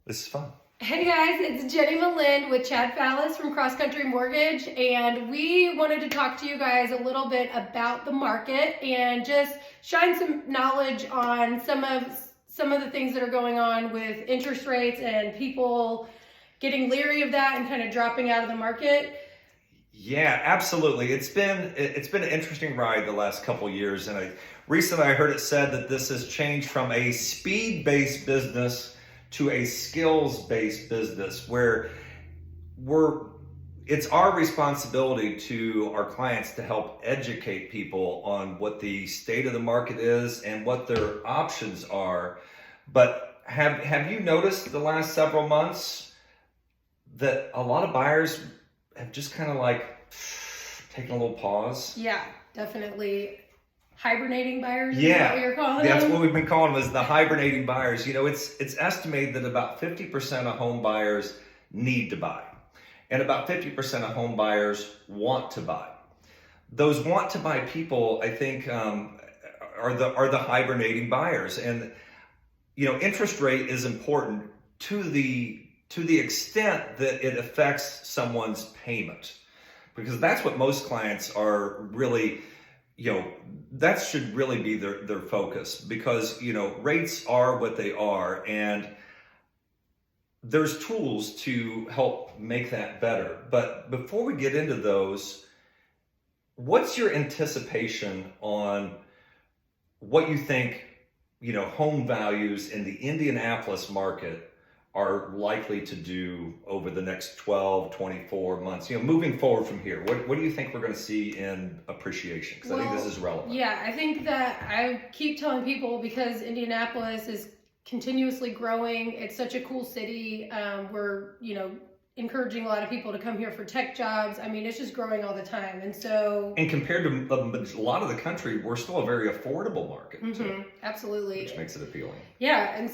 This is fun. Hey guys, it's Jenny Melind with Chad Fallis from Cross Country Mortgage, and we wanted to talk to you guys a little bit about the market and just shine some knowledge on some of the things that are going on with interest rates and people getting leery of that and kind of dropping out of the market. Yeah, absolutely. It's been an interesting ride the last couple of years, and recently I heard it said that this has changed from a speed-based business to a skills-based business, where we're it's our responsibility to our clients to help educate people on what the state of the market is and what their options are. But have you noticed the last several months that a lot of buyers have just kind of like taken a little pause? Yeah, definitely. Hibernating buyers is Yeah, what you're calling that's what them. we've been calling them, as the hibernating buyers. It's estimated that about 50% of home buyers need to buy, and about 50% of home buyers want to buy. Those want to buy people, I think, are the hibernating buyers. And interest rate is important to the extent that it affects someone's payment, because that's what most clients are really, that should really be their focus, because rates are what they are, and there's tools to help make that better. But before we get into those, what's your anticipation on what you think, home values in the Indianapolis market are likely to do over the next 12, 24 months, moving forward from here? What do you think we're going to see in appreciation? Because I think this is relevant. Yeah, I think that I keep telling people, because Indianapolis is continuously growing. It's such a cool city. We're, encouraging a lot of people to come here for tech jobs. I mean, it's just growing all the time. And compared to a lot of the country, we're still a very affordable market, too, Absolutely. which makes it appealing. Yeah, and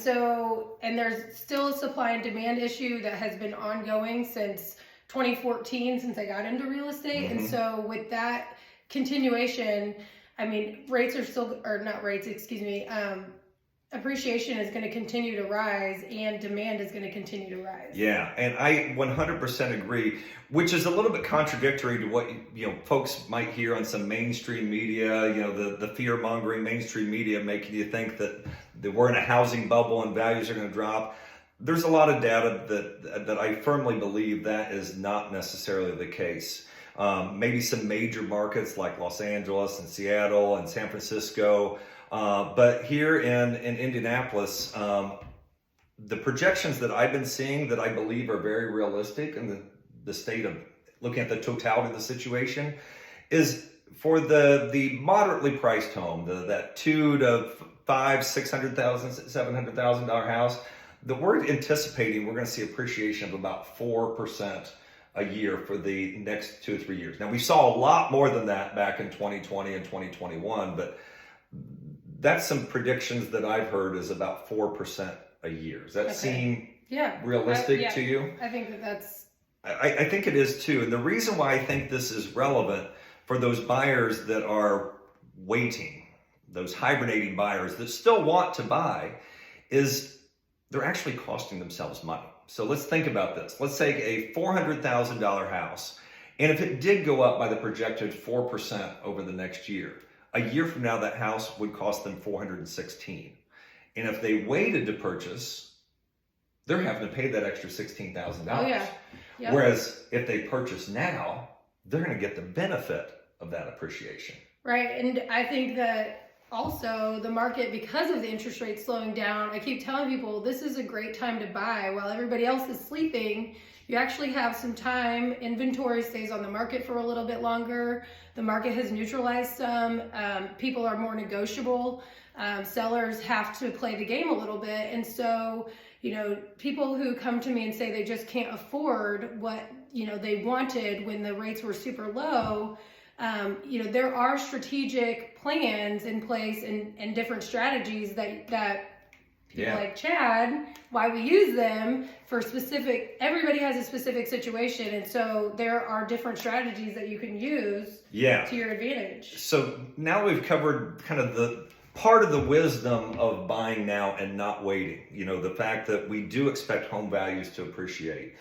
there's still a supply and demand issue that has been ongoing since 2014, since I got into real estate. And so with that continuation, I mean, rates are still, or not rates, excuse me, appreciation is going to continue to rise, and demand is going to continue to rise. Yeah, and I 100% agree, which is a little bit contradictory to what folks might hear on some mainstream media. The fear-mongering mainstream media making you think that we're in a housing bubble and values are going to drop. There's a lot of data that I firmly believe that is not necessarily the case. Maybe some major markets like Los Angeles and Seattle and San Francisco. But here in Indianapolis, the projections that I've been seeing, that I believe are very realistic in the state of looking at the totality of the situation, is for the moderately priced home, that $2 to $5, $600,000, $700,000 house, that we're anticipating we're going to see appreciation of about 4% a year for the next 2 or 3 years. Now, we saw a lot more than that back in 2020 and 2021, but that's some predictions that I've heard is about 4% a year. Does that seem realistic to you? I think that's... I think it is too. And the reason why I think this is relevant for those buyers that are waiting, those hibernating buyers that still want to buy, is they're actually costing themselves money. So let's think about this. Let's take a $400,000 house, and if it did go up by the projected 4% over the next year, a year from now, that house would cost them $416,000. And if they waited to purchase, they're having to pay that extra $16,000. Oh, yeah. Yep. Whereas if they purchase now, they're going to get the benefit of that appreciation. Right. And I think that also the market, because of the interest rate slowing down, I keep telling people this is a great time to buy while everybody else is sleeping. You actually have some time. Inventory stays on the market for a little bit longer. The market has neutralized some. People are more negotiable. Sellers have to play the game a little bit. And so, people who come to me and say they just can't afford what, they wanted when the rates were super low, there are strategic plans in place and different strategies that people like Chad, why we use them for specific, everybody has a specific situation. And so there are different strategies that you can use to your advantage. So now we've covered kind of part of the wisdom of buying now and not waiting. The fact that we do expect home values to appreciate.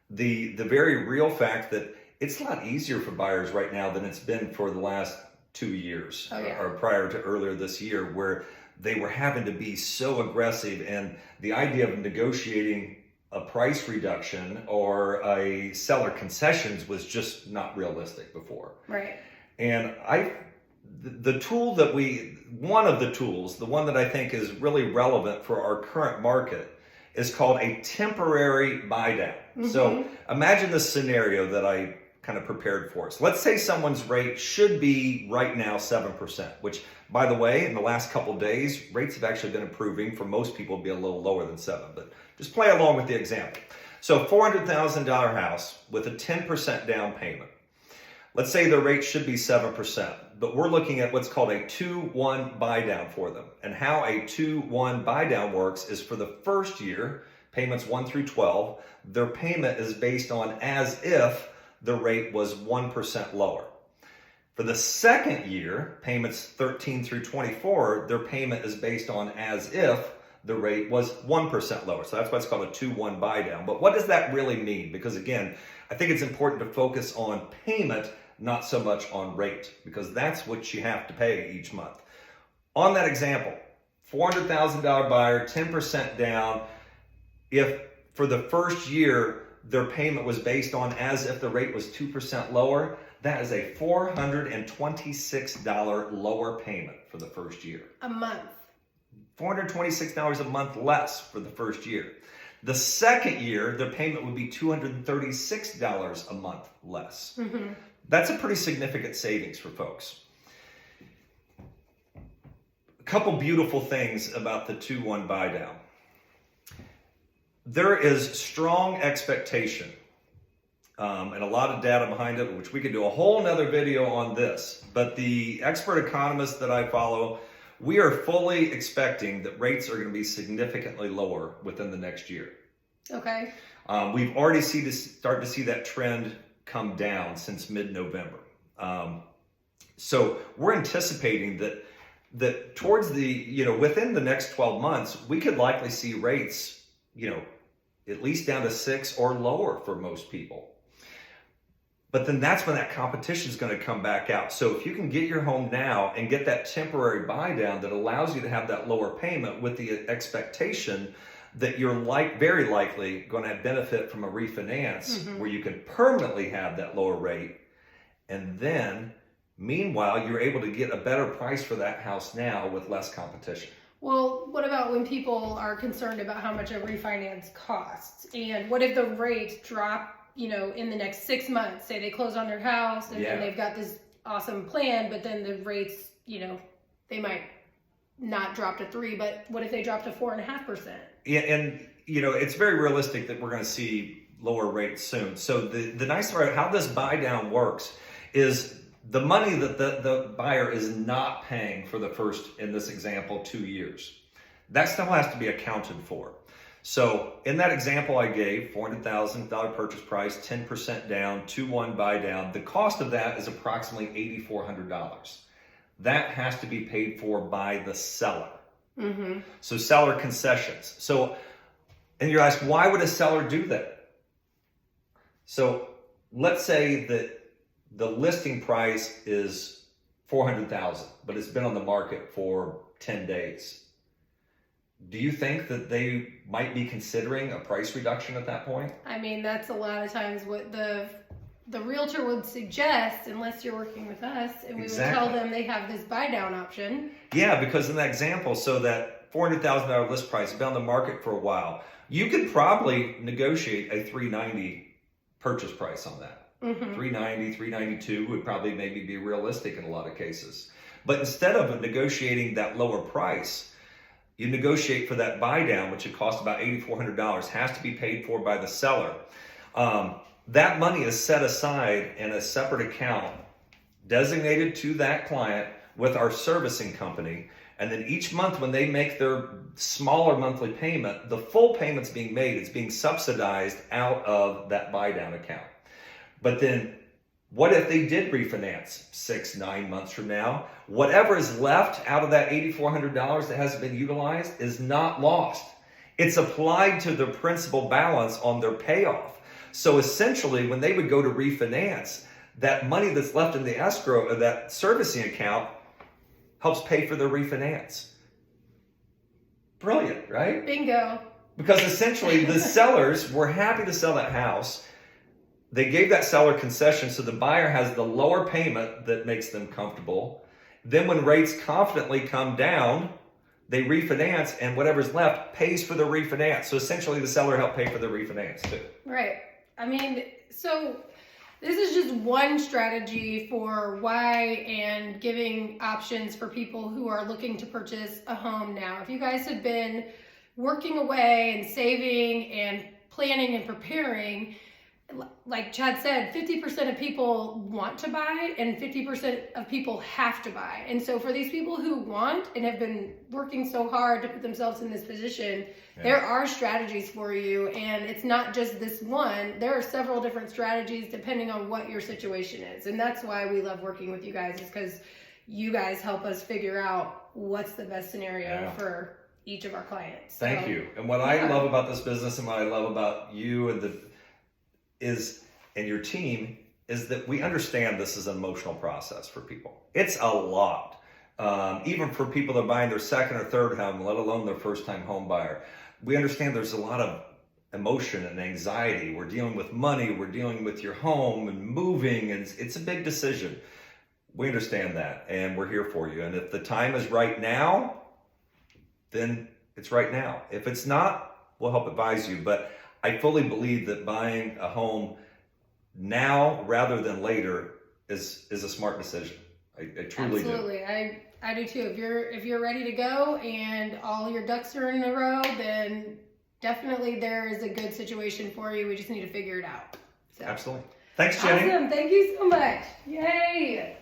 The very real fact that it's a lot easier for buyers right now than it's been for the last 2 years or prior to earlier this year, where they were having to be so aggressive, and the idea of negotiating a price reduction or a seller concessions was just not realistic before. Right. And the tool that one of the tools, the one that I think is really relevant for our current market, is called a temporary buy down. Mm-hmm. So imagine the scenario that I kind of prepared for us. Let's say someone's rate should be right now 7%, which, by the way, in the last couple of days, rates have actually been improving. For most people, be a little lower than 7, but just play along with the example. So $400,000 house with a 10% down payment. Let's say the rate should be 7%, but we're looking at what's called a 2-1 buy down for them. And how a 2-1 buy down works is for the first year, payments 1 through 12, their payment is based on as if the rate was 1% lower. For the second year, payments 13 through 24, their payment is based on as if the rate was 1% lower. So that's why it's called a 2-1 buy down. But what does that really mean? Because again, I think it's important to focus on payment, not so much on rate, because that's what you have to pay each month. On that example, $400,000 buyer, 10% down. If for the first year, their payment was based on as if the rate was 2% lower, that is a $426 lower payment for the first year. A month. $426 a month less for the first year. The second year, their payment would be $236 a month less. Mm-hmm. That's a pretty significant savings for folks. A couple beautiful things about the 2-1 buy down. There is strong expectation and a lot of data behind it, which we could do a whole nother video on this. But the expert economists that I follow, we are fully expecting that rates are going to be significantly lower within the next year. Okay. We've already started to see that trend come down since mid-November. So we're anticipating that towards within the next 12 months, we could likely see rates, at least down to 6 or lower for most people. But then that's when that competition is going to come back out. So if you can get your home now and get that temporary buy down that allows you to have that lower payment with the expectation that you're very likely going to benefit from a refinance where you can permanently have that lower rate. And then meanwhile, you're able to get a better price for that house now with less competition. Well, what about when people are concerned about how much a refinance costs? And what if the rates drop, in the next 6 months? Say they close on their house and then they've got this awesome plan, but then the rates, they might not drop to 3, but what if they drop to 4.5%? Yeah, and it's very realistic that we're going to see lower rates soon. So the nice part how this buy down works is the money that the buyer is not paying for the first, in this example, 2 years. That still has to be accounted for. So in that example I gave, $400,000 purchase price, 10% down, 2-1 buy down. The cost of that is approximately $8,400. That has to be paid for by the seller. Mm-hmm. So seller concessions. And you're asked, why would a seller do that? So let's say that the listing price is $400,000, but it's been on the market for 10 days. Do you think that they might be considering a price reduction at that point? I mean, that's a lot of times what the realtor would suggest, unless you're working with us, and we would tell them they have this buy down option. Yeah, because in that example, so that $400,000 list price has been on the market for a while. You could probably negotiate a $390 purchase price on that. Mm-hmm. $390, $392 would probably maybe be realistic in a lot of cases. But instead of negotiating that lower price, you negotiate for that buy down, which would cost about $8,400, has to be paid for by the seller. That money is set aside in a separate account designated to that client with our servicing company. And then each month when they make their smaller monthly payment, the full payment's being made. It's being subsidized out of that buy down account. But then What if they did refinance 6-9 months from now? Whatever is left out of that $8,400 that hasn't been utilized is not lost. It's applied to the principal balance on their payoff. So essentially, when they would go to refinance, that money that's left in the escrow of that servicing account helps pay for their refinance. Brilliant, right? Bingo. Because essentially the sellers were happy to sell that house. They gave that seller concession so the buyer has the lower payment that makes them comfortable. Then when rates confidently come down, they refinance, and whatever's left pays for the refinance. So essentially the seller helped pay for the refinance too. Right. I mean, so this is just one strategy for why and giving options for people who are looking to purchase a home now. If you guys have been working away and saving and planning and preparing, like Chad said, 50% of people want to buy and 50% of people have to buy. And so for these people who want and have been working so hard to put themselves in this position, there are strategies for you. And it's not just this one. There are several different strategies depending on what your situation is. And that's why we love working with you guys, is because you guys help us figure out what's the best scenario for each of our clients. Thank you. And what I love about this business and what I love about you and your team is that we understand this is an emotional process for people. It's a lot. Even for people that are buying their second or third home, let alone their first time home buyer. We understand there's a lot of emotion and anxiety. We're dealing with money, we're dealing with your home and moving, and it's a big decision. We understand that, and we're here for you. And if the time is right now, then it's right now. If it's not, we'll help advise you. But I fully believe that buying a home now rather than later is a smart decision. I truly do. Absolutely. I do too. If you're ready to go and all your ducks are in a row, then definitely there is a good situation for you. We just need to figure it out. So. Absolutely. Thanks, Jenny. Awesome. Thank you so much. Yay.